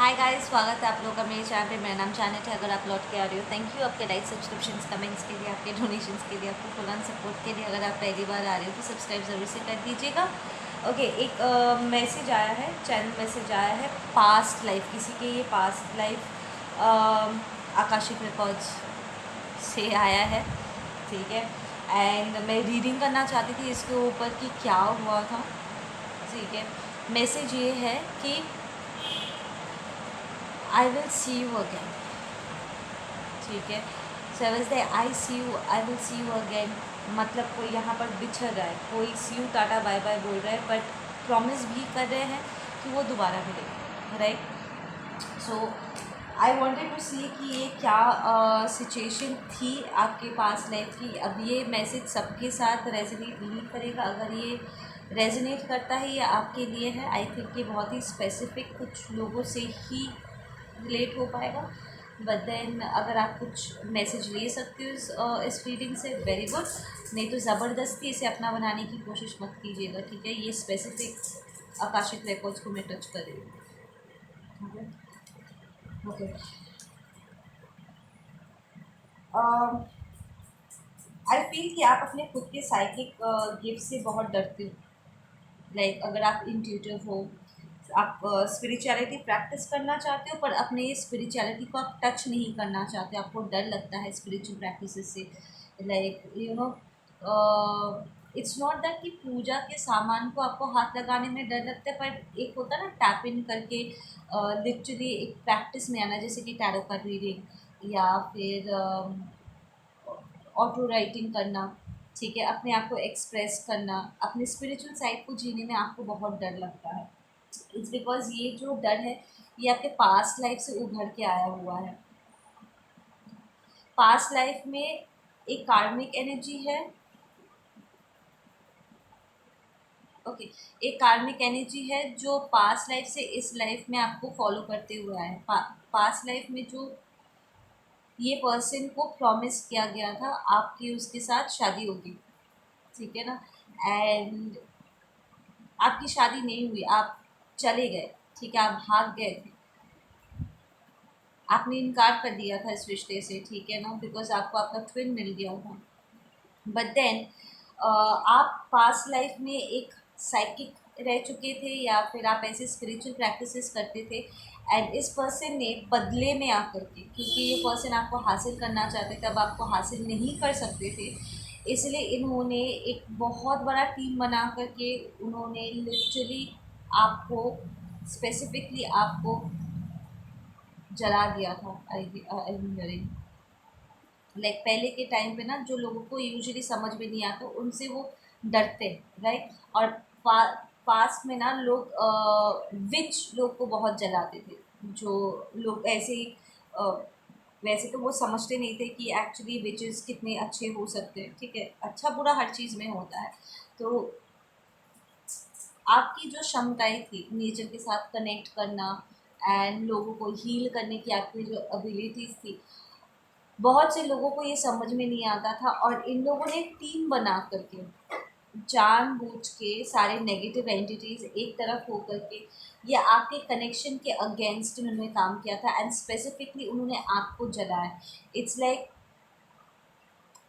Hi guys, स्वागत है आप लोगों का मेरे चैनल पे। मेरा नाम चानट है। अगर आप लौट के आ रहे हो, थैंक यू आपके लाइक, सब्सक्रिप्शंस, कमेंट्स के लिए, आपके डोनेशंस के लिए, आपके फुल ऑन सपोर्ट के लिए। अगर आप पहली बार आ रहे हो तो सब्सक्राइब ज़रूर से कर दीजिएगा। ओके, एक मैसेज आया है, चैनल मैसेज आया है पास्ट लाइफ, किसी के ये पास्ट लाइफ आकाशिक रिकॉर्ड्स से आया है, ठीक है। एंड मैं रीडिंग करना चाहती थी इसके ऊपर कि क्या हुआ था, ठीक है। मैसेज ये है कि I will see you again, ठीक है। Seventh day I see you, I will see you again. मतलब कोई यहाँ पर बिछड़ रहा है, कोई see you tata bye bye बोल रहा है, बट प्रॉमिस भी कर रहे हैं कि वो दोबारा मिलेंगे, right. So I wanted to see कि ये क्या सिचुएशन थी आपके पास लाइफ की। अब ये मैसेज सबके साथ रेजोनेट नहीं करेगा। अगर ये रेजोनेट करता है, ये आपके लिए है। आई थिंक ये बहुत ही स्पेसिफिक कुछ लोगों से ही रिलेट हो पाएगा। बट देन अगर आप कुछ मैसेज ले सकते हो इस रीडिंग से, वेरी गुड। नहीं तो ज़बरदस्ती इसे अपना बनाने की कोशिश मत कीजिएगा, ठीक है। ये स्पेसिफिक आकाशिक रिकॉर्ड्स को मैं टच कर रही हूँ, ओके। आई फील कि आप अपने खुद के साइकिक गिफ्ट से बहुत डरते हो। लाइक अगर आप इंट्यूटिव हो, आप स्पिरिचुअलिटी प्रैक्टिस करना चाहते हो, पर अपने ये स्पिरिचुअलिटी को आप टच नहीं करना चाहते, आपको डर लगता है स्पिरिचुअल प्रैक्टिसेस से। Like you know, it's not that कि पूजा के सामान को आपको हाथ लगाने में डर लगता है, पर एक होता है ना टैप इन करके लिटरली एक प्रैक्टिस में आना, जैसे कि टैरो का रीडिंग या फिर ऑटो राइटिंग करना, ठीक है। अपने आप को एक्सप्रेस करना, अपने स्पिरिचुअल साइड को जीने में आपको बहुत डर लगता है। इट्स बिकॉज ये जो डर है, ये आपके पास्ट लाइफ से उभर के आया हुआ है। पास्ट लाइफ में एक कार्मिक एनर्जी है, ओके। एक कार्मिक एनर्जी है जो पास्ट लाइफ से इस लाइफ में आपको फॉलो करते हुए आया है। पास्ट लाइफ में जो ये पर्सन को प्रॉमिस किया गया था आपकी उसके साथ शादी होगी, ठीक है ना। एंड आपकी शादी नहीं हुई, आप चले गए, ठीक है, आप भाग गए थे, आपने इनकार कर दिया था इस रिश्ते से, ठीक है ना, बिकॉज आपको आपका ट्विन मिल गया था। बट देन आप पास्ट लाइफ में एक साइकिक रह चुके थे, या फिर आप ऐसे स्पिरिचुअल प्रैक्टिसेस करते थे। एंड इस पर्सन ने बदले में आकर के, क्योंकि ये पर्सन आपको हासिल करना चाहते थे, अब आपको हासिल नहीं कर सकते थे, इसलिए इन्होंने एक बहुत बड़ा टीम बना करके उन्होंने लिटरली आपको, स्पेसिफिकली आपको जला दिया था। आई लाइक पहले के टाइम पे ना, जो लोगों को यूजुअली समझ में नहीं आता उनसे वो डरते हैं, राइट। और पास्ट में ना लोग विच लोग को बहुत जलाते थे। जो लोग ऐसे ही वैसे तो वो समझते नहीं थे कि एक्चुअली विचेस कितने अच्छे हो सकते हैं, ठीक है। अच्छा बुरा हर चीज़ में होता है। तो आपकी जो क्षमताएं थी नेचर के साथ कनेक्ट करना एंड लोगों को हील करने की, आपकी जो एबिलिटीज़ थी, बहुत से लोगों को ये समझ में नहीं आता था। और इन लोगों ने टीम बना करके जानबूझ के सारे नेगेटिव एंटिटीज एक तरफ हो करके ये आपके कनेक्शन के अगेंस्ट उन्होंने काम किया था। एंड स्पेसिफिकली उन्होंने आग को जलाया। इट्स लाइक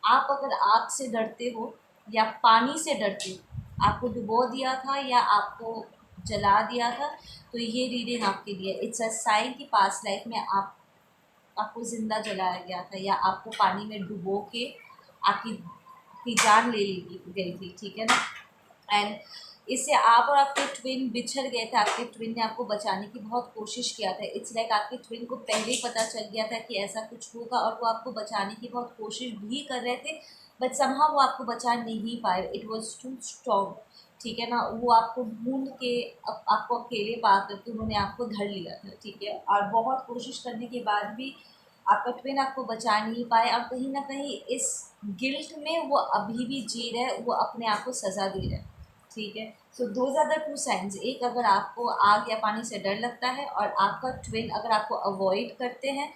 आप अगर आग से डरते हो या पानी से डरते हो, आपको डुबो दिया था या आपको जला दिया था, तो ये रीडिंग आपके लिए इट्स अ साइन कि पास्ट लाइफ में आपको ज़िंदा जलाया गया था, या आपको पानी में डुबो के आपकी की जान ले ली गई थी, ठीक है ना। एंड इससे आप और आपके ट्विन बिछड़ गए थे। आपके ट्विन ने आपको बचाने की बहुत कोशिश किया था। इट्स लाइक आपके ट्विन को पहले ही पता चल गया था कि ऐसा कुछ होगा, और वो आपको बचाने की बहुत कोशिश भी कर रहे थे, बट समहाउ वो आपको बचा नहीं पाए। इट वॉज टू स्ट्रॉन्ग, ठीक है ना। वो आपको ढूंढ के आपको अकेले पा करके उन्होंने आपको धर लिया था, ठीक है। और बहुत कोशिश करने के बाद भी आपका ट्विन आपको बचा नहीं पाए, और कहीं ना कहीं इस गिल्ट में वो अभी भी जी रहे हैं, वो अपने आप को सज़ा दे रहे हैं, ठीक है। So those are the two signs. एक, अगर आपको आग या पानी से डर लगता है, और आपका ट्विन अगर आपको अवॉइड करते हैं,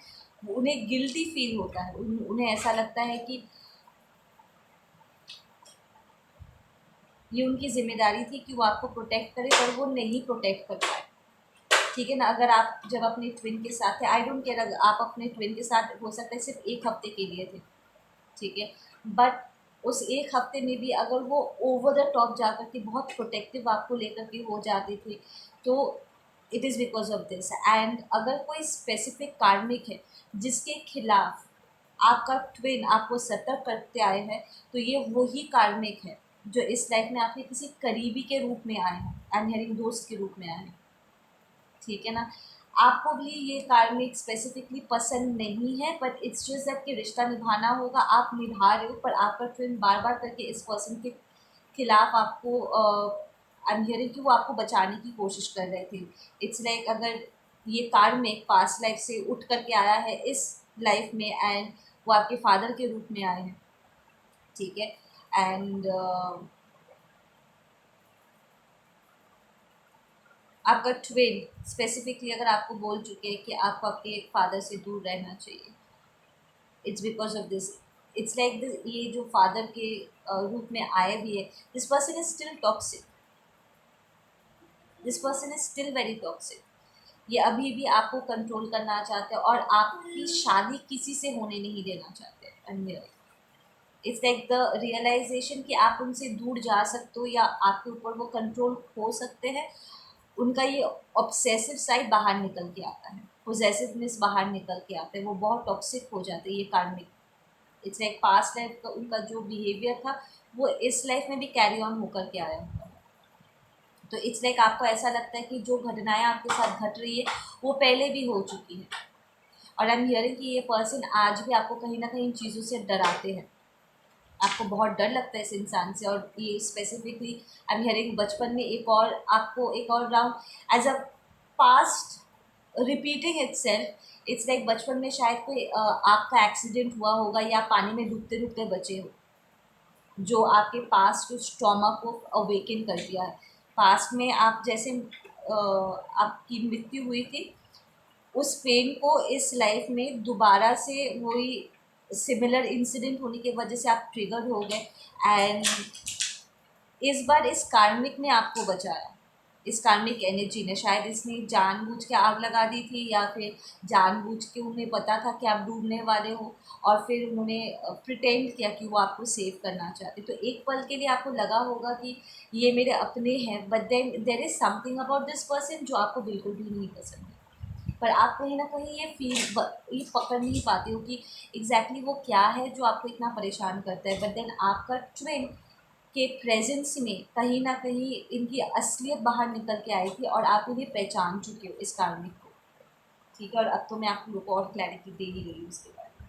उन्हें गिल्टी फील होता है, उन्हें ऐसा लगता है कि ये उनकी जिम्मेदारी थी कि वो आपको प्रोटेक्ट करे, पर वो नहीं प्रोटेक्ट कर पाए, ठीक है ना। अगर आप जब अपने ट्विन के साथ थे, आई डोंट केयर, अगर आप अपने ट्विन के साथ हो सकता है सिर्फ 1 हफ्ते के लिए थे, ठीक है, बट उस 1 हफ्ते में भी अगर वो ओवर द टॉप जा कर के बहुत प्रोटेक्टिव आपको लेकर के हो जाते थे, तो it is because of this. And अगर कोई स्पेसिफिक कार्मिक है जिसके खिलाफ आपका ट्विन आपको सतर्क करते आए हैं, तो ये वही कार्मिक है जो इस लाइफ में आपके किसी करीबी के रूप में आए हैं, आई एम हियरिंग दोस्त के रूप में आए हैं, ठीक है ना। आपको भी ये कार्मिक स्पेसिफिकली पसंद नहीं है, बट इट्स जस्ट दैट कि रिश्ता निभाना होगा, आप निभा रहे हो, पर आपका ट्विन बार बार करके इस पर्सन के खिलाफ आपको आई एम हियरिंग कि वो आपको बचाने की कोशिश कर रहे थे। इट्स लाइक अगर ये कार्मिक पास्ट लाइफ से उठ करके आया है इस लाइफ में, एंड वो आपके फादर के रूप में आए हैं, ठीक है। एंड आपका ट्विन स्पेसिफिकली अगर आपको बोल चुके हैं कि आपको आपके फादर से दूर रहना चाहिए, it's because of this. It's like ये जो फादर के रूप में आए भी है, this person is still toxic, this person is still very toxic. ये अभी भी आपको कंट्रोल करना चाहते हैं और आपकी शादी किसी से होने नहीं देना चाहते अन्य। इट्स लाइक द रियलाइजेशन कि आप उनसे दूर जा सकते हो या आपके ऊपर वो कंट्रोल हो सकते हैं, उनका ये ऑब्सेसिव साइड बाहर निकल के आता है, पोजेसिवनेस बाहर निकल के आता है, वो बहुत टॉक्सिक हो जाते हैं ये कार्मिक। इट्स लाइक पास्ट लाइफ का उनका जो बिहेवियर था वो इस लाइफ में भी कैरी ऑन होकर के आया होगा। तो इट्स लाइक आपको ऐसा लगता है कि जो घटनाएं आपके साथ घट रही है वो पहले भी हो चुकी है, और आई एम हियरिंग कि ये पर्सन आज भी आपको कहीं ना कहीं इन चीज़ों से डराते हैं, आपको बहुत डर लगता है इस इंसान से। और ये स्पेसिफिकली आई एम हियरिंग बचपन में एक और आपको एक और round as a past repeating itself. It's like बचपन में शायद कोई आपका एक्सीडेंट हुआ होगा या पानी में डूबते डूबते बचे हो, जो आपके पास्ट उस ट्रॉमा को अवेकन कर दिया है। पास्ट में आप जैसे आपकी मृत्यु हुई थी, उस पेन को इस लाइफ में दोबारा से वही सिमिलर इंसिडेंट होने की वजह से आप ट्रिगर हो गए, एंड इस बार इस कार्मिक ने आपको बचाया, इस कार्मिक एनर्जी ने। शायद इसने जानबूझ के आग लगा दी थी, या फिर जानबूझ के उन्हें पता था कि आप डूबने वाले हो, और फिर उन्होंने प्रिटेंड किया कि वो आपको सेव करना चाहते। तो एक पल के लिए आपको लगा होगा कि ये मेरे अपने हैं, but then there is something about this person जो आपको बिल्कुल भी नहीं पसंद है। पर आप कहीं ना कहीं ये पकड़ नहीं पाते हो कि एग्जैक्टली वो क्या है जो आपको इतना परेशान करता है। बट देन आपका ट्विन के प्रेजेंस में कहीं ना कहीं इनकी असलियत बाहर निकल के आई थी, और आप इन्हें पहचान चुके हो इस कार्मिक को, ठीक है। और अब तो मैं आप लोगों को और क्लैरिटी दे ही रही हूँ उसके बारे में।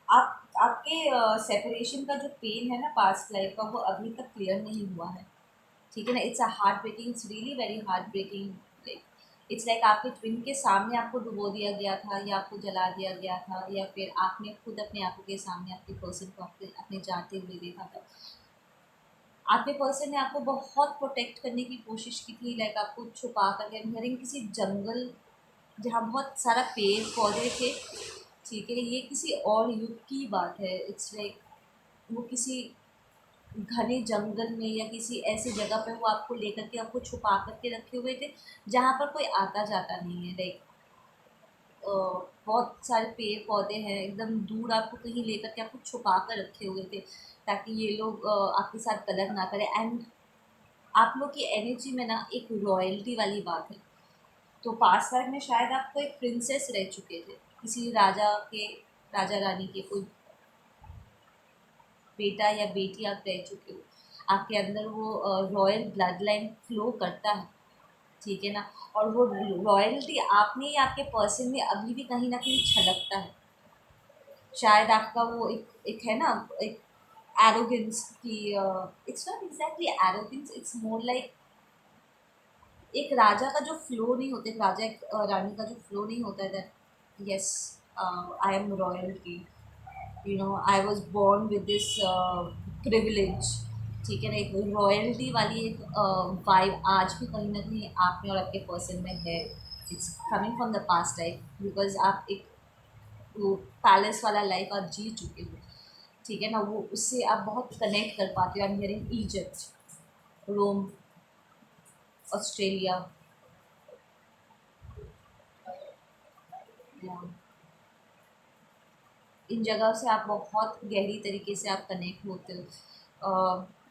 आप आपके सेपरेशन का जो पेन है ना पास्ट लाइफ का, वो अभी तक क्लियर नहीं हुआ है, ठीक है ना। It's a heart breaking, it's really very heart breaking. Like it's like आपके ट्विन के सामने आपको डुबो दिया गया था, या आपको जला दिया गया था, या फिर आपने खुद अपने आंखों के सामने आपके पर्सन को अपने जाते हुए देखा था। आपके पर्सन ने आपको बहुत प्रोटेक्ट करने की कोशिश की थी, लाइक आपको छुपा करके हियरिंग किसी जंगल जहाँ बहुत सारा पेड़ पौधे थे, ठीक है, ये किसी और युग की बात है। इट्स लाइक वो किसी घने जंगल में या किसी ऐसी जगह पे वो आपको लेकर के आपको छुपा करके रखे हुए थे, जहाँ पर कोई आता जाता नहीं है। लाइक बहुत सारे पेड़ पौधे हैं, एकदम दूर आपको कहीं लेकर के आपको छुपा कर रखे हुए थे, ताकि ये लोग आपके साथ गलत ना करें। एंड आप लोग की एनर्जी में ना एक रॉयल्टी वाली बात है। तो पास्ट लाइफ में शायद आप कोई प्रिंसेस रह चुके थे, किसी राजा के, राजा रानी के कोई बेटा या बेटी आप रह चुके हो, आपके अंदर वो रॉयल ब्लड लाइन फ्लो करता है, ठीक है ना। और वो रॉयल्टी आप में या आपके पर्सन में अभी भी कहीं ना कहीं छलकता है। शायद आपका वो एक है ना, एक एरोगेंस की, it's not exactly arrogance, it's more like एक राजा का जो फ्लो नहीं होता, एक राजा एक रानी का जो फ्लो नहीं होता है, that yes I am royalty, you know I was born with this privilege, ठीक है ना। एक रॉयल्टी वाली एक वाइब आज भी कहीं ना कहीं आप में और आपके पर्सन में है। It's coming from the past life, because आप एक वो पैलेस वाला लाइफ आप जी चुके हो, ठीक है ना। वो उससे आप बहुत कनेक्ट कर पाते हो। I am hearing Egypt, Rome, Australia, या इन जगह से आप बहुत गहरी तरीके से आप कनेक्ट होते हो।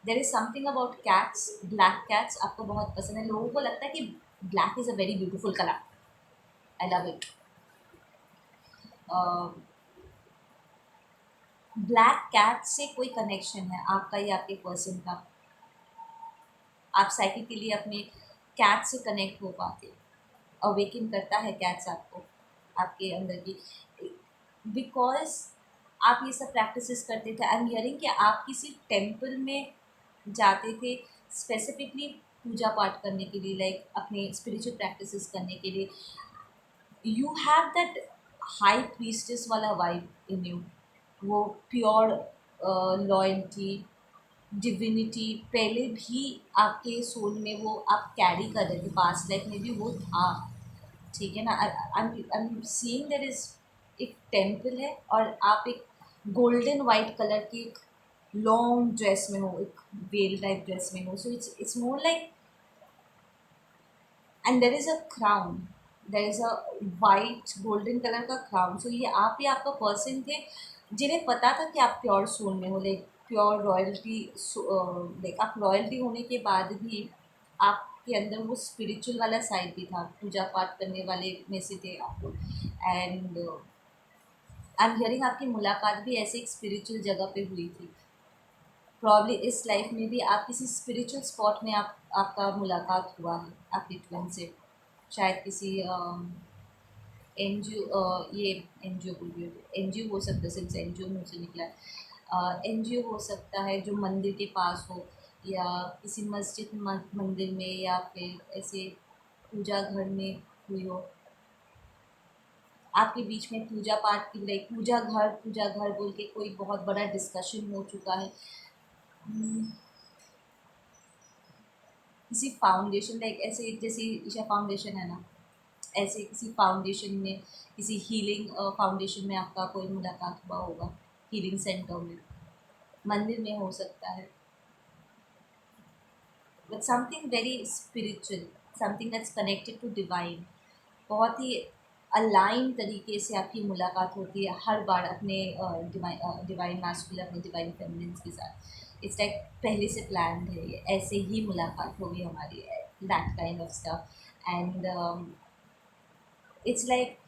There is something about cats, black cats आपको बहुत पसंद है। लोगों को लगता है कि black is a very beautiful colour, I love it. Black cat से कोई कनेक्शन है आपका या आपके पर्सन का, आप साइकिकली अपने कैट से कनेक्ट हो पाते हो, अवेकन करता है कैट्स आपको आपके अंदर की, बिकॉज आप ये सब प्रैक्टिसेस करते थे। आई एम हियरिंग कि आप किसी टेम्पल में जाते थे स्पेसिफिकली पूजा पाठ करने के लिए, लाइक अपने स्पिरिचुअल प्रैक्टिसेस करने के लिए। You have that high priestess वाला वाइब इन यू, वो प्योर लॉयल्टी, डिविनिटी पहले भी आपके सोल में वो आप कैरी कर रहे थे, पास्ट लाइफ में भी वो था, ठीक है ना। I am seeing there is एक टेम्पल है और आप एक गोल्डन वाइट कलर की एक लॉन्ग ड्रेस में हो, एक वेल टाइप ड्रेस में हो, so it's more like, and there is a crown, there is a white golden colour का क्राउन। सो ये आप ही आपका पर्सन थे जिन्हें पता था कि आप प्योर सोल में हो, लाइक प्योर रॉयल्टी, लाइक आप रॉयल्टी होने के बाद भी आपके अंदर वो स्पिरिचुअल वाला साइड भी था, पूजा पाठ करने वाले में से थे आप। एंड आई एम हियरिंग आपकी मुलाकात भी ऐसे एक स्पिरिचुअल जगह पे हुई थी, प्रॉब्ली इस लाइफ में भी आप किसी स्पिरिचुअल स्पॉट में आपका मुलाकात हुआ है आपके ट्विन से, शायद किसी एन जी ओ, ये एन जी ओ बोल रही हूँ, एन जी ओ हो सकता है, सिंस एन जी ओ मुझे निकला है, एन जी ओ हो सकता है जो मंदिर के पास हो, या किसी मस्जिद मंदिर में, या फिर ऐसे पूजा घर में हुई हो आपके बीच में पूजा पाठ की, लाइक पूजा घर बोल के कोई बहुत बड़ा डिस्कशन हो चुका है। किसी फाउंडेशन, लाइक ऐसे जैसे ईशा फाउंडेशन है ना, ऐसे किसी फाउंडेशन में, किसी हीलिंग फाउंडेशन में आपका कोई मुलाकात हुआ होगा, हीलिंग सेंटर में, मंदिर में हो सकता है, but something very spiritual, something that's connected to divine. बहुत ही अलाइन तरीके से आपकी मुलाकात होती है हर बार अपने डिवाइन मास्कुलिन, अपने डिवाइन फेमिनिन्स के साथ। इट्स लाइक पहले से प्लान है, ये ऐसे ही मुलाकात होगी हमारी, that kind of stuff. And it's like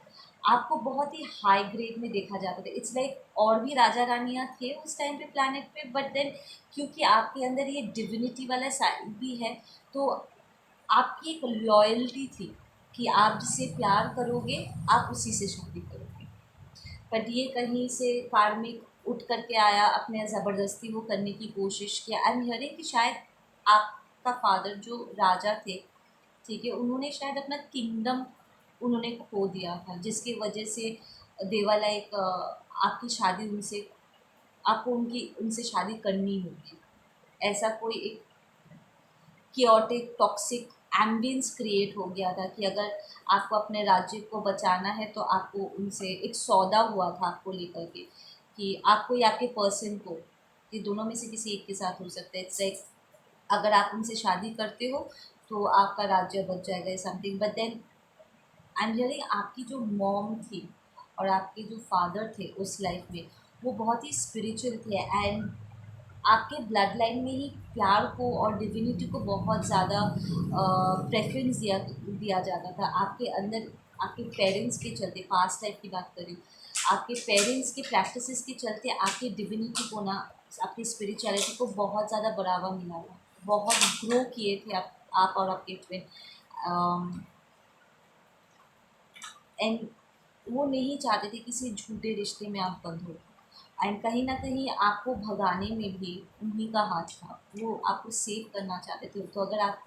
आपको बहुत ही हाई ग्रेड में देखा जाता था। इट्स लाइक और भी राजा रानियाँ थे उस टाइम पे प्लानट पे, बट देन क्योंकि आपके अंदर ये डिविनिटी वाला साइड भी है, तो आपकी एक लॉयल्टी थी कि आप जिससे प्यार करोगे आप उसी से शादी करोगे। बट ये कहीं से कार्मिक उठ करके आया, अपने ज़बरदस्ती वो करने की कोशिश किया। आई एम हियरिंग कि शायद आपका फादर जो राजा थे, ठीक है, उन्होंने शायद अपना किंगडम उन्होंने खो दिया था, जिसकी वजह से देवाला एक आपकी शादी उनसे, आपको उनसे शादी करनी होगी, ऐसा कोई एक कियोटिक टॉक्सिक एम्बियंस क्रिएट हो गया था कि अगर आपको अपने राज्य को बचाना है तो आपको उनसे एक सौदा हुआ था आपको लेकर के, कि आपको या आपके पर्सन को, ये दोनों में से किसी एक के साथ हो सकता है। इट्स लाइक अगर आप उनसे शादी करते हो तो आपका राज्य बच जाएगा, something. But then I am hearing आपकी जो मॉम थी और आपके जो फादर थे उस लाइफ में, वो बहुत ही स्पिरिचुअल थे, एंड आपके ब्लड लाइन में ही प्यार को और डिविनिटी को बहुत ज़्यादा प्रेफरेंस दिया जाता था आपके अंदर। आपके पेरेंट्स के चलते, पास्ट लाइफ की बात करें, आपके पेरेंट्स के प्रैक्टिसेस के चलते आपकी डिविनिटी को ना, आपकी स्पिरिचुअलिटी को बहुत ज़्यादा बढ़ावा मिला था, बहुत ग्रो किए थे आप और आपके ट्विन। एंड वो नहीं चाहते थे किसी झूठे रिश्ते में आप बंद हो, एंड कहीं ना कहीं आपको भगाने में भी उन्हीं का हाथ था, वो आपको सेव करना चाहते थे। तो अगर आप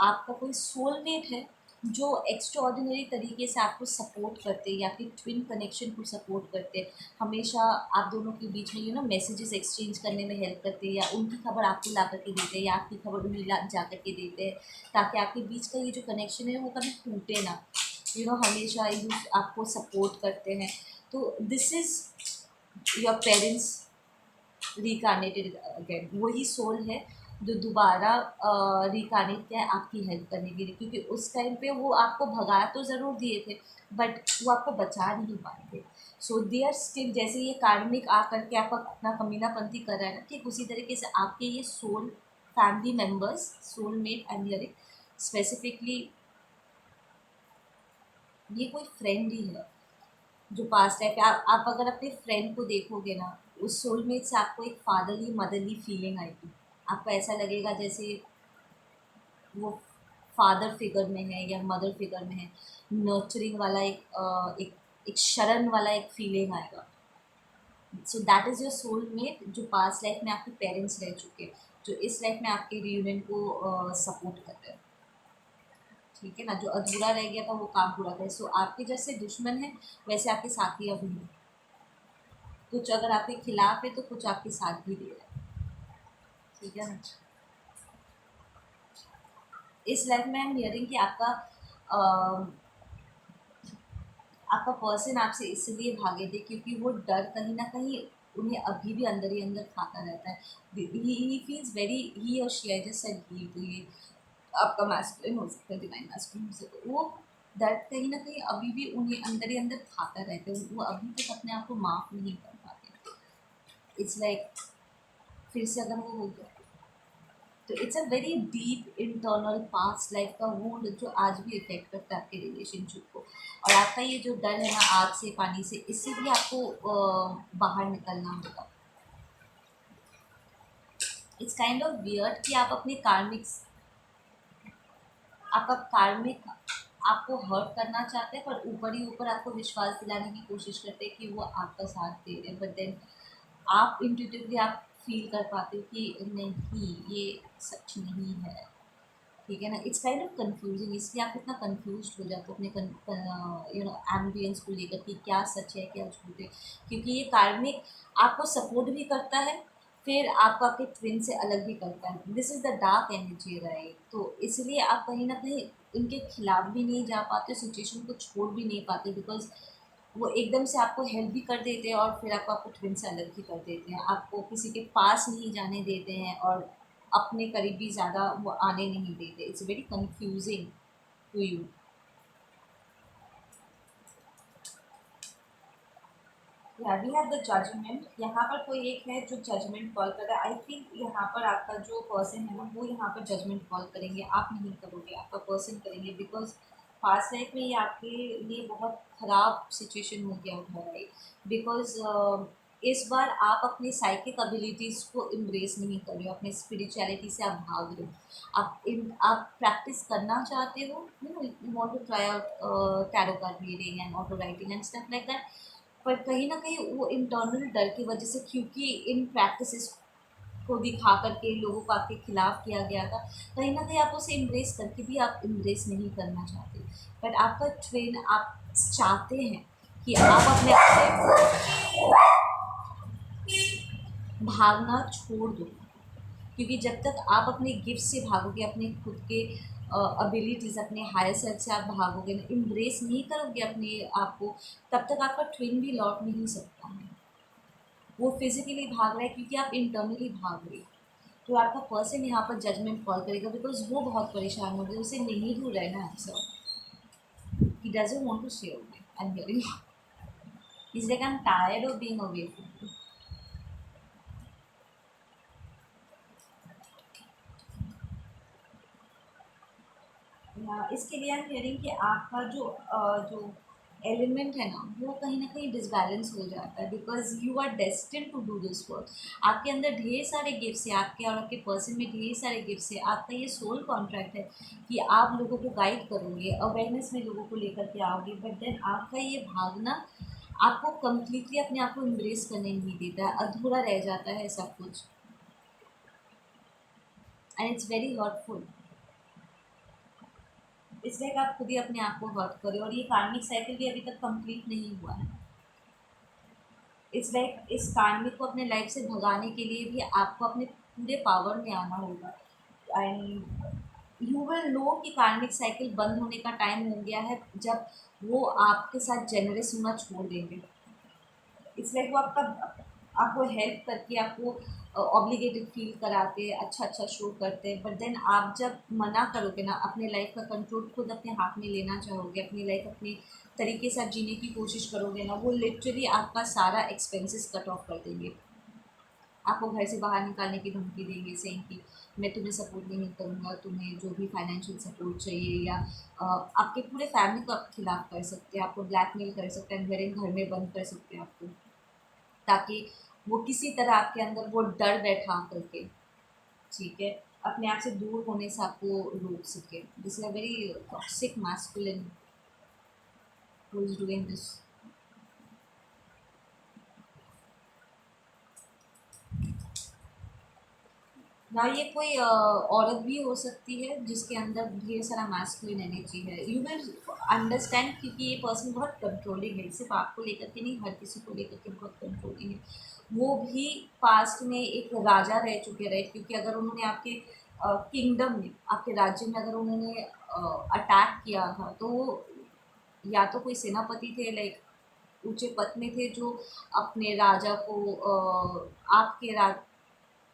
आपका कोई सोलमेट है जो एक्स्ट्रा ऑर्डिनरी तरीके से आपको सपोर्ट करते या फिर ट्विन कनेक्शन को सपोर्ट करते, हमेशा आप दोनों के बीच में मैसेजेस एक्सचेंज करने में हेल्प करते, या उनकी खबर आपको ला करके देते हैं या आपकी खबर उन्हें ला जा करके देते हैं, ताकि आपके बीच का ये जो कनेक्शन है वो कभी टूटे ना, हमेशा आपको सपोर्ट करते हैं। तो this is your parents reincarnated again, वही सोल है जो दोबारा रिकार्नेट किया है आपकी हेल्प करने के लिए, क्योंकि उस टाइम पे वो आपको भगा तो ज़रूर दिए थे बट वो आपको बचा नहीं पाए थे। सो दे आर स्टिल, जैसे ये कार्मिक आकर के आपका अपना कमीनापंती कर रहा है ना, ठीक उसी तरीके से आपके ये soul family members, soulmate I am hearing specifically, ये कोई फ्रेंड ही है जो पास्ट लाइफ है। आप अगर अपने फ्रेंड को देखोगे ना, उस सोलमेट से आपको एक फादरली मदरली फीलिंग आएगी। आपको ऐसा लगेगा जैसे वो फादर फिगर में है या मदर फिगर में है, नर्चरिंग वाला एक शरण वाला एक फीलिंग आएगा। So that is your soulmate जो पास्ट लाइफ में आपके पेरेंट्स रह चुके हैं, जो इस लाइफ में आपके रियूनियन को सपोर्ट कर रहे हैं, ठीक है ना। जो अधूरा रह गया था वो काम पूरा करे। सो आपके जैसे दुश्मन है वैसे आपके साथी अब नहीं, कुछ अगर आपके खिलाफ है तो कुछ आपके साथ भी दे रहा है, ठीक है ना। इस लाइफ में आई एम हियरिंग कि आपका पर्सन आपसे इसलिए भागे थे क्योंकि वो डर कहीं ना कहीं उन्हें अभी भी अंदर ही अंदर खाता रहता है। ही फील्स वेरी, ही और she, I just said he, तो ये आपका मैस्कुलिन हो सकता है, डिवाइन मैस्कुलिन हो सकता है। वो दर्द कहीं ना कहीं अभी भी उन्हें अंदर ही अंदर खाता रहता है, वो अभी तक अपने आप को माफ़ नहीं कर पाते। इट्स लाइक फिर से अगर वो हो गया तो it's a very deep internal past life का वुंड जो आज भी इफेक्ट करता है आपके रिलेशनशिप को। और आपका ये जो डर है ना आग से पानी से, इससे भी आपको बाहर निकलना होगा। इट्स काइंड ऑफ वियर्ड कि आप अपने कार्मिक्स, आपका कार्मिक आपको हर्ट करना चाहते हैं पर ऊपर ही ऊपर आपको विश्वास दिलाने की कोशिश करते हैं कि वो आपका साथ दे रहे हैं, बट देन आप इंट्यूटिवली आप फील कर पाते हो कि नहीं ये सच नहीं है, ठीक है ना। इट्स काइंड ऑफ कंफ्यूजिंग, इसलिए आप इतना कंफ्यूज हो जाते हो अपने यू नो एम्बियंस को लेकर कि क्या सच है क्या झूठ है, क्योंकि ये कार्मिक आपको सपोर्ट भी करता है फिर आपको आपके ट्विन से अलग भी करता है। This is the dark energy right, तो इसलिए आप कहीं ना कहीं उनके खिलाफ भी नहीं जा पाते, सिचुएशन को छोड़ भी नहीं पाते, बिकॉज वो एकदम से आपको हेल्प भी कर देते हैं और फिर आपको आपको ट्विन से अलग भी कर देते हैं, आपको किसी के पास नहीं जाने देते हैं और अपने करीबी ज़्यादा वो आने नहीं देते। It's very confusing to you. Yeah we have the judgement, यहाँ पर कोई एक है जो जजमेंट कॉल कर रहा है। आई थिंक यहाँ पर आपका जो पर्सन है ना वो यहाँ पर जजमेंट कॉल करेंगे, आप नहीं करोगे, आपका पर्सन करेंगे, बिकॉज पास्ट लाइफ में ये आपके लिए बहुत ख़राब सिचुएशन हो गया था राइट, बिकॉज इस बार आप अपनी साइकिक एबिलिटीज़ को एम्ब्रेस नहीं कर रहे हो, अपने स्पिरिचुअलिटी से आप भाग रहे हो। आप प्रैक्टिस करना चाहते हो, you want to try out tarot card reading and auto writing and stuff like that, पर कहीं न कहीं वो इंटरनल डर की वजह से, क्योंकि इन प्रैक्टिसेस को दिखा कर के लोगों को आपके खिलाफ किया गया था, कहीं न कहीं आप उसे एम्ब्रेस करके भी आप एम्ब्रेस नहीं करना चाहते। बट आपका ट्रेन आप चाहते हैं कि आप अपने आप से भागना छोड़ दो, क्योंकि जब तक आप अपने गिफ्ट से भागोगे, अपने खुद के एबिलिटीज़, अपने हायर सेल्फ से आप भागोगे ना, एम्ब्रेस नहीं करोगे अपने आप को, तब तक आपका ट्विन भी लौट नहीं सकता है। वो फिजिकली भाग रहा है क्योंकि आप इंटरनली भाग रहे हो। तो आपका पर्सन यहाँ पर जजमेंट कॉल करेगा बिकॉज वो बहुत परेशान हो गया, उसे नहीं हो रहा है ना आपसे, he doesn't want to stay away, I am hearing, is like I am tired of being away from you. इसके लिए आई एम हियरिंग कि आपका जो एलिमेंट है ना वो कहीं ना कहीं डिसबैलेंस हो जाता है, because you are destined to do this work. आपके अंदर ढेर सारे गिफ्ट्स है, आपके और आपके पर्सन में ढेर सारे गिफ्ट्स है, आपका ये सोल कॉन्ट्रैक्ट है कि आप लोगों को गाइड करोगे, अवेयरनेस में लोगों को लेकर के आओगे, बट देन आपका ये भागना आपको कम्प्लीटली अपने आप को एम्ब्रेस करने नहीं देता है, अधूरा रह जाता है सब कुछ, एंड इट्स वेरी हर्टफुल। इसलिए कि आप खुद ही अपने आप को हर्ट करें, और ये कार्मिक साइकिल भी अभी तक कंप्लीट नहीं हुआ है। इस लाइक इस कार्मिक को अपने लाइफ से भगाने के लिए भी आपको अपने पूरे पावर में आना होगा, एंड यू विल नो कि कार्मिक साइकिल बंद होने का टाइम हो गया है जब वो आपके साथ जेनरस होना छोड़ देंगे। इट्स लाइक वो आपको हेल्प करके आपको ऑब्लिगेटेड फील कराते हैं, अच्छा अच्छा शो करते हैं, बट देन आप जब मना करोगे ना, अपने लाइफ का कंट्रोल खुद अपने हाथ में लेना चाहोगे, अपनी लाइफ अपने तरीके से आप जीने की कोशिश करोगे ना, वो लिटरली आपका सारा एक्सपेंसेस कट ऑफ कर देंगे। आपको घर से बाहर निकालने की धमकी देंगे, सेइंग कि मैं तुम्हें सपोर्ट नहीं करूँगा, तुम्हें जो भी फाइनेंशियल सपोर्ट चाहिए, या आपके पूरे फैमिली को आपके खिलाफ कर सकते हैं, आपको ब्लैकमेल कर सकते हैं, घर में बंद कर सकते हैं आपको, ताकि वो किसी तरह आपके अंदर वो डर बैठा करके, ठीक है, अपने आप से दूर होने से आपको रोक सके। This is a very toxic masculine who is doing this. ना ये कोई औरत भी हो सकती है जिसके अंदर ढेर सारा मैस्कुलिन एनर्जी है। यू विल अंडरस्टैंड, क्योंकि ये पर्सन बहुत कंट्रोलिंग है, सिर्फ आपको लेकर के नहीं, हर किसी को लेकर के बहुत कंट्रोलिंग है। वो भी पास्ट में एक राजा रह चुके रहे, क्योंकि अगर उन्होंने आपके किंगडम में, आपके राज्य में अगर उन्होंने अटैक किया था, तो वो या तो कोई सेनापति थे, लाइक ऊंचे पद में थे, जो अपने राजा को आपके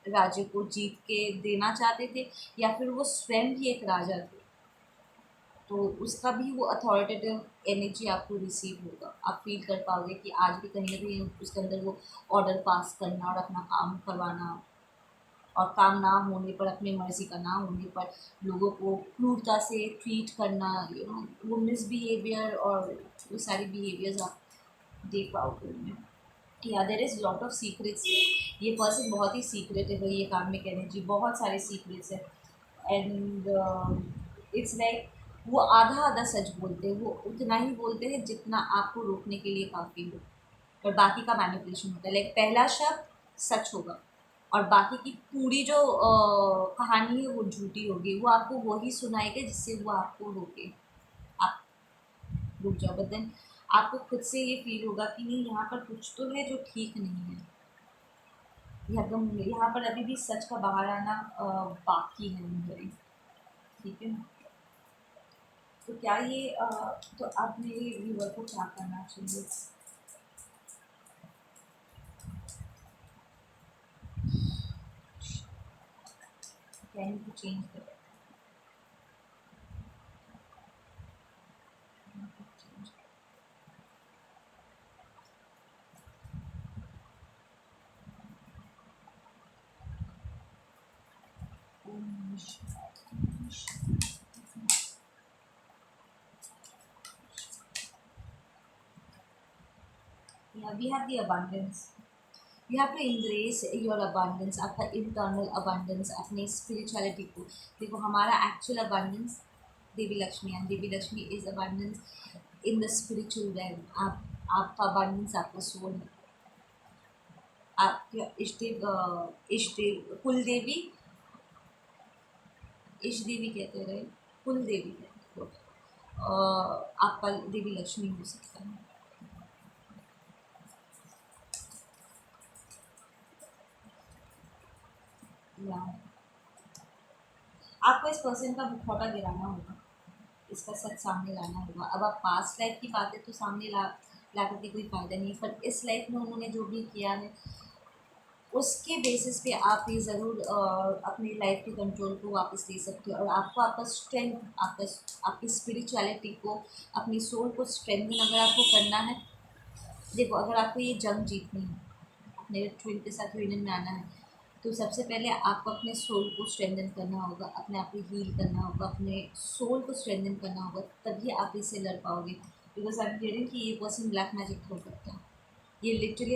राज्य को जीत के देना चाहते थे, या फिर वो स्वयं भी एक राजा थे, तो उसका भी वो अथॉरिटेटिव एनर्जी आपको रिसीव होगा। आप फील कर पाओगे कि आज भी कहीं ना कहीं उसके अंदर वो ऑर्डर पास करना और अपना काम करवाना, और काम ना होने पर, अपनी मर्जी का ना होने पर लोगों को क्रूरता से ट्रीट करना, वो मिसबिहेवियर और वो सारी बिहेवियर्स आप देख पाओगे उनमें। या there is lot of secrets. ये पर्सन बहुत ही सीक्रेट है, ये काम में कहने जी बहुत सारे सीक्रेट्स है। एंड इट्स लाइक वो आधा आधा सच बोलते हैं, वो उतना ही बोलते हैं जितना आपको रोकने के लिए काफ़ी हो, और बाकी का मैनिपुलेशन होता है। लाइक पहला शब्द सच होगा, और बाकी की पूरी जो कहानी है वो झूठी होगी, वो आपको वही सुनाएगा जिससे वो आपको रोके, आप रुक जाओ, बट देन आपको खुद से ये फील होगा कि नहीं, यहाँ पर कुछ तो है जो ठीक नहीं है, यहाँ पर अभी भी सच का बाहर आना बाकी है मुझे, ठीक है ना। तो क्या ये तो अब मेरे व्यूअर को क्या करना चाहिए? Can to change the Yeah, we have the abundance. You have to embrace your abundance, आपका internal abundance, अपने spirituality को देखो। हमारा actual abundance देवी लक्ष्मी है, देवी Lakshmi is abundance in the spiritual realm। आपका abundance आपका soul है, आपके इष्ट देव कुल देवी, इष्ट देवी कहते रहे, कुल देवी कहते हैं, आपका देवी लक्ष्मी हो सकता है। या आपको इस पर्सन का मुखौटा गिराना होगा, इसका सच सामने लाना होगा। अब आप पास्ट लाइफ की बातें तो सामने ला करके कोई फ़ायदा नहीं, पर इस लाइफ में उन्होंने जो भी किया है उसके बेसिस पे आप ये ज़रूर अपनी लाइफ के कंट्रोल को वापस ले सकते हो, और आपको आपका स्ट्रेंथ, आपका आपकी स्पिरिचुअलिटी को, अपनी सोल को स्ट्रेंथन अगर आपको करना है, देखो अगर आपको ये जंग जीतनी है, अपने ट्विन के साथ यूनियन में आना है, तो सबसे पहले आपको अपने सोल को स्ट्रेंथन करना होगा, अपने आप को हील करना होगा, अपने सोल को स्ट्रेंथन करना होगा, तभी आप इससे लड़ पाओगे। बिकॉज आई एम हियरिंग कि ये पर्सन ब्लैक मैजिक थ्रो करता है, ये लिटरली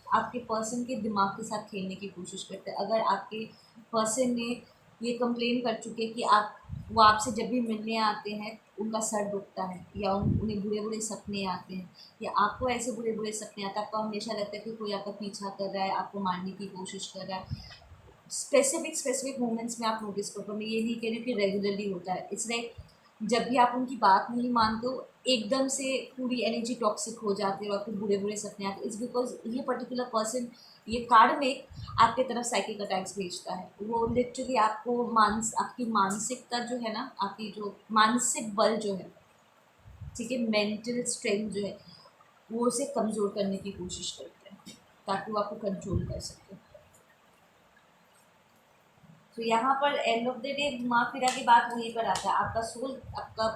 आपके पर्सन के दिमाग के साथ खेलने की कोशिश करते हैं। अगर आपके पर्सन ने ये कंप्लेन कर चुके कि आप, वो आपसे जब भी मिलने आते हैं उनका सर दुखता है, या उन्हें बुरे बुरे सपने आते हैं, या आपको ऐसे बुरे बुरे सपने आते हैं, आपको हमेशा लगता है कि कोई आपका पीछा कर रहा है, आपको मारने की कोशिश कर रहा है। स्पेसिफिक मोमेंट्स में आप नोटिस करो, मैं ये नहीं कह रही हूँ कि रेगुलरली होता है, इट्स लाइक जब भी आप उनकी बात नहीं मानते हो, एकदम से पूरी एनर्जी टॉक्सिक हो जाती है और आपको बुरे बुरे सपने आते हैं। इट्स बिकॉज ये पर्टिकुलर पर्सन, ये कार्ड में आपके तरफ साइकिक अटैक्स भेजता है। वो लिटरली आपको आपकी मानसिकता जो है ना, आपकी जो मानसिक बल जो है, ठीक है, मेंटल स्ट्रेंथ जो है, वो उसे कमज़ोर करने की कोशिश करते हैं। ताकि वो आपको कंट्रोल कर सके। तो यहाँ पर एंड ऑफ द डे घुमा फिरा की बात वहीं पर आता है, आपका सोल, आपका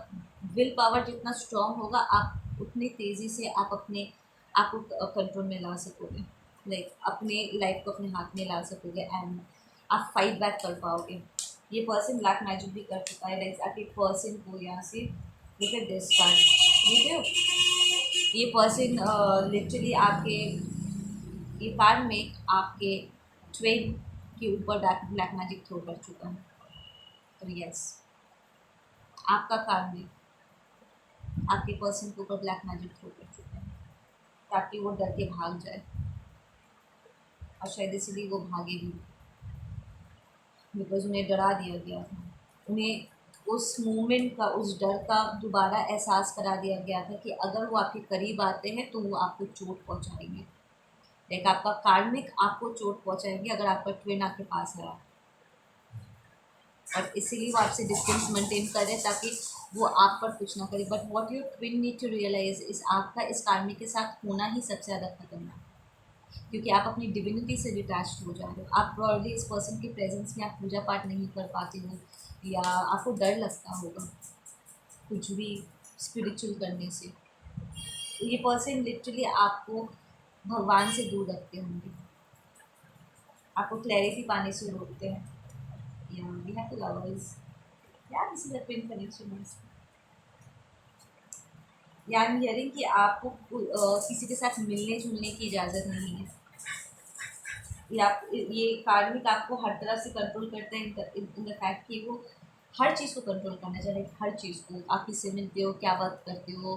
विल पावर जितना स्ट्रांग होगा, आप उतनी तेज़ी से आप अपने आप को कंट्रोल में ला सकोगे, लाइक अपने लाइफ को अपने हाथ में ला सकोगे एंड आप फाइट बैक कर पाओगे। ये पर्सन ब्लैक मैजिक भी कर चुका है, लाइक आपके पर्सन को यहाँ से लुक एट दिस कार्ड, ठीक है, ये पर्सन लिटरली आपके ये कार्ड में आपके ट्वेन के ऊपर ब्लैक मैजिक थ्रो कर चुका है। तो यस, आपका कार्ड में आपके पर्सन के ऊपर ब्लैक मैजिक थ्रो कर चुका है ताकि वो डर के भाग जाए, और शायद इसलिए वो भागे भी, बिकॉज उन्हें डरा दिया गया था, उन्हें उस मोमेंट का, उस डर का दोबारा एहसास करा दिया गया था कि अगर वो आपके करीब आते हैं तो वो आपको चोट पहुंचाएंगे, लाइक आपका कार्मिक आपको चोट पहुंचाएंगे अगर आपका ट्विन आपके पास है, और इसीलिए वो आपसे डिस्टेंस मेंटेन कर रहे हैं ताकि वो आप पर कुछ ना करे। But what your twin need to realise इस आपका इस कार्मिक के साथ होना ही सबसे ज़्यादा खतरनाक, क्योंकि आप अपनी डिविनिटी से डिटैच हो जा रहे हो, आप प्रॉब्ली इस पर्सन के प्रेजेंस में आप पूजा पाठ नहीं कर पाते हो, या आपको डर लगता होगा कुछ भी स्पिरिचुअल करने से, तो ये पर्सन लिटरली आपको भगवान से दूर रखते होंगे, आपको क्लैरिटी पाने से रोकते हैं। या वी हैव टू लवर्स, या this is a twin connection. या आई एम हियरिंग कि आपको किसी के साथ मिलने जुलने की इजाज़त नहीं है, या ये कार्मिक आपको हर तरह से कंट्रोल करते हैं इन द फैक्ट कि वो हर चीज़ को कंट्रोल करना चाह रहे हैं, हर चीज़ को, आप किससे मिलते हो, क्या वर्क करते हो,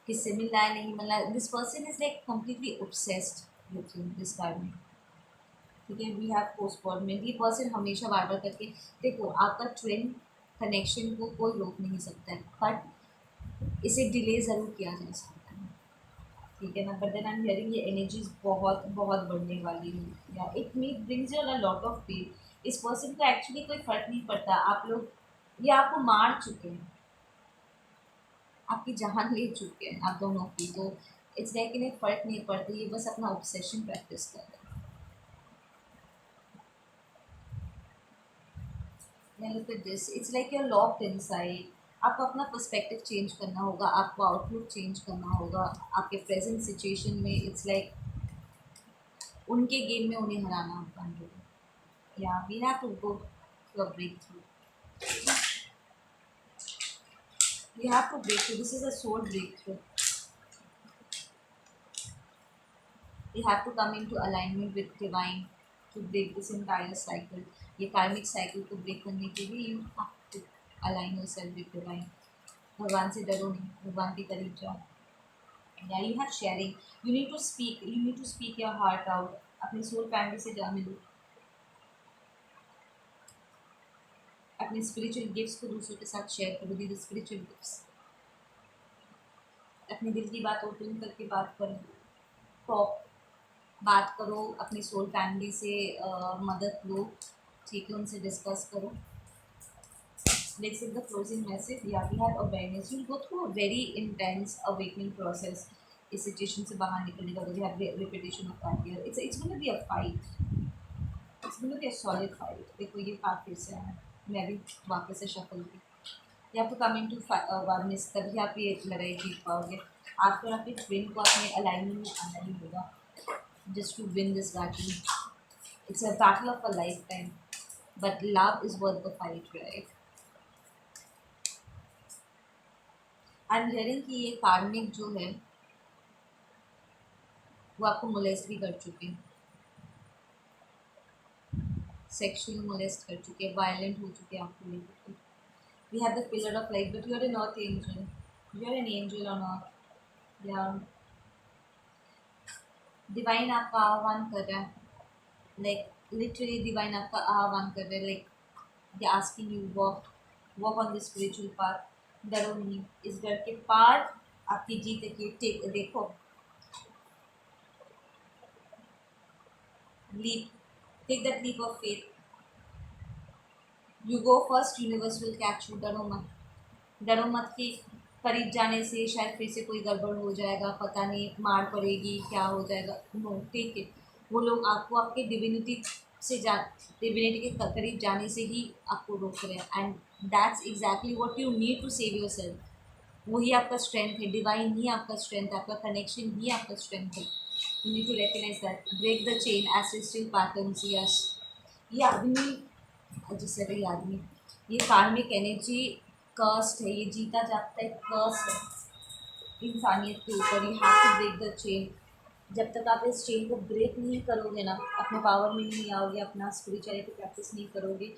किससे मिलना है नहीं मिलना है, this person is like completely obsessed with you, this कार्मिक, ठीक है। वी हैव पोस्टपोनमेंट, ये पर्सन हमेशा बार बार करके, देखो आपका ट्विन कनेक्शन को कोई रोक नहीं सकता है, बट इसे डिले ज़रूर किया जा सकता है, ठीक है ना। But then I am hearing ये एनर्जीज बहुत बहुत बढ़ने वाली है, yeah it me brings you a lot of pain. इस पर्सन को एक्चुअली कोई फ़र्क नहीं पड़ता, आप लोग ये आपको मार चुके हैं, आपकी जान ले चुके हैं आप दोनों की, तो इट्स लाइक इन्हें फ़र्क नहीं पड़ता, ये बस अपना ऑब्सेशन प्रैक्टिस कर रहे हैं। Look at this, it's like you are locked inside, आपको अपना पर्सपेक्टिव चेंज करना होगा, आपको आउटलुक चेंज करना होगा आपके प्रेजेंट सिचुएशन में। इट्स लाइक उनके गेम में उन्हें हराना होता है। Yeah we have to go to a breakthrough, we have to break through, this is a soul breakthrough, we have to come into alignment with divine to break this entire cycle. ये karmic cycle को break करने के लिए you have to align yourself with divine, भगवान से डरो नहीं, भगवान के करीब जाओ। Yeah you have sharing, you need to speak, you need to speak your heart out, अपनी सोल फैमिली से जा मिलो, अपने स्पिरिचुअल गिफ्ट्स को दूसरों के साथ शेयर करो, दी स्पिरिचुअल गिफ्ट्स, अपने दिल की बात ओपन करके बात करो, टॉक, बात करो अपनी सोल फैमिली से, मदद लो, ठीक है, उनसे डिस्कस करो। Let's take the closing message. Yeah, we have awareness. You'll go through a very intense awakening process. इस सिचुएशन से बाहर निकलने का, we have repetition of that here. It's going to be a fight. It's going to be a solid fight. देखो ये card फिर से आया, मैं भी वापस से शफल की। You have to come into oneness, तभी आप ये लड़ाई जीत पाओगे। आपको अपने ट्विन को अपने अलाइनमेंट में आना ही होगा, just to win this battle. It's a battle of a lifetime, but love is worth the fight, right? I am hearing कि ये कार्मिक जो है वो आपको मोलेस्ट भी कर चुके हैं, सेक्सुअली मोलेस्ट कर चुके हैं, वायलेंट हो चुके हैं आपको लेकर। We have the pillar of light, but you are an earth angel, you are an angel on earth. Yeah divine आपका आह्वान कर रहा है, लाइक लिटरली डिवाइन आपका आह्वान कर रहा है, like they asking you walk on the spiritual path, डरो नहीं, इस डर के पार आपकी जीत है कि देखो, leap, take that leap of faith, you go first, universe will catch you, डरो मत, डरो मत कि करीब जाने से शायद फिर से कोई गड़बड़ हो जाएगा, पता नहीं मार पड़ेगी, क्या हो जाएगा, नो टेक इट, वो लोग आपको आपके डिविनिटी के करीब जाने से ही आपको रोक रहे हैं, and that's exactly what you need to save yourself. वही आपका स्ट्रेंथ है, डिवाइन ही आपका स्ट्रेंथ है, आपका कनेक्शन ही आपका स्ट्रेंथ है। You need to recognise that, break the chain assisting patterns. Yes, ये आदमी, जिससे ये आदमी, ये कार्मिक एनर्जी कर्स्ट है, ये जीता जागता है कर्स है इंसानियत के ऊपर। You have to break the chain. जब तक आप इस चेन को ब्रेक नहीं करोगे ना, अपने पावर में नहीं आओगे, अपना स्पिरिचुअलिटी प्रैक्टिस नहीं करोगे,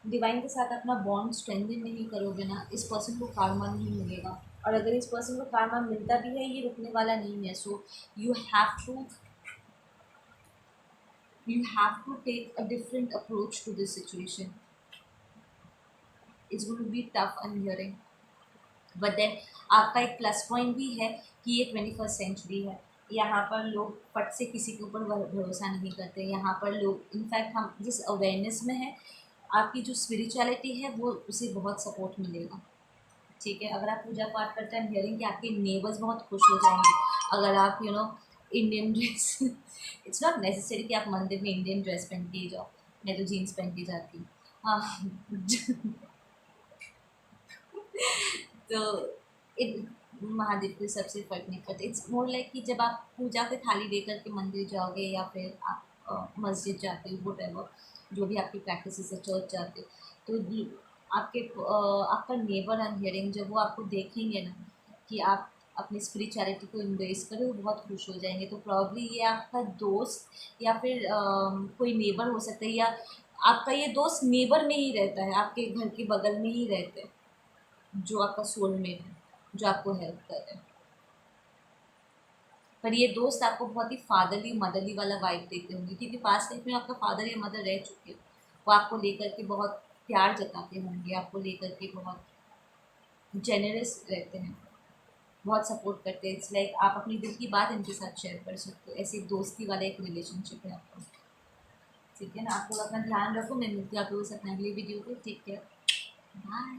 डिवाइन के साथ अपना बॉन्ड स्ट्रेंथन नहीं करोगे ना, इस पर्सन को कार्मा नहीं मिलेगा। और अगर इस पर्सन को कार्मा मिलता भी है, ये रुकने वाला नहीं है। So you have to take a different approach to this situation. It's going to be tough and hearing, but then आपका एक प्लस पॉइंट भी है कि ये 21st सेंचुरी है। यहाँ पर लोग फट से किसी के ऊपर भरोसा नहीं करते। यहाँ पर लोग, इनफैक्ट हम जिस अवेयरनेस में है, आपकी जो स्पिरिचुअलिटी है वो उसे बहुत सपोर्ट मिलेगा। ठीक है, अगर आप पूजा पाठ करते हैं, हियरिंग कि आपके नेबर्स बहुत खुश हो जाएंगे। अगर आप Indian dress it's not necessary कि आप मंदिर में इंडियन ड्रेस पहन के जाओ, मैं तो जीन्स पहन के जाती हूँ। हाँ तो इत महादेव को सबसे फ़र्क नहीं पड़ता। इट्स मोर लाइक कि जब आप पूजा की थाली लेकर के मंदिर जाओगे, या फिर आप मस्जिद जाते हो, वटेवर जो भी आपकी प्रैक्टिस है, चर्च जाते हो, तो आपका नेबर एंड हियरिंग जब वो आपको देखेंगे ना कि आप अपनी स्पिरिचुअलिटी को इम्ब्रेस करें, वो बहुत खुश हो जाएंगे। तो प्रॉब्ली ये आपका दोस्त या फिर कोई नेबर हो सकता है, या आपका ये दोस्त नेबर में ही रहता है, आपके घर के बगल में ही रहते हैं, जो आपका सोलमेट है, जो आपको हेल्प कर रहे हैं। पर ये दोस्त आपको बहुत ही फादरली मदरली वाला वाइब देते होंगे, क्योंकि पास्ट लाइफ में आपका फादर या मदर रह चुके हो। वो आपको लेकर के बहुत प्यार जताते होंगे, आपको लेकर के बहुत जेनरस रहते हैं, बहुत सपोर्ट करते हैं। इट्स लाइक आप अपनी दिल की बात इनके साथ शेयर कर सकते हो, ऐसी दोस्ती वाला एक रिलेशनशिप है आपका। ठीक है ना, आप लोग अपना ध्यान रखो। मैं मिलती हूँ आप लोगों से अपने अगली वीडियो को। Take care, bye.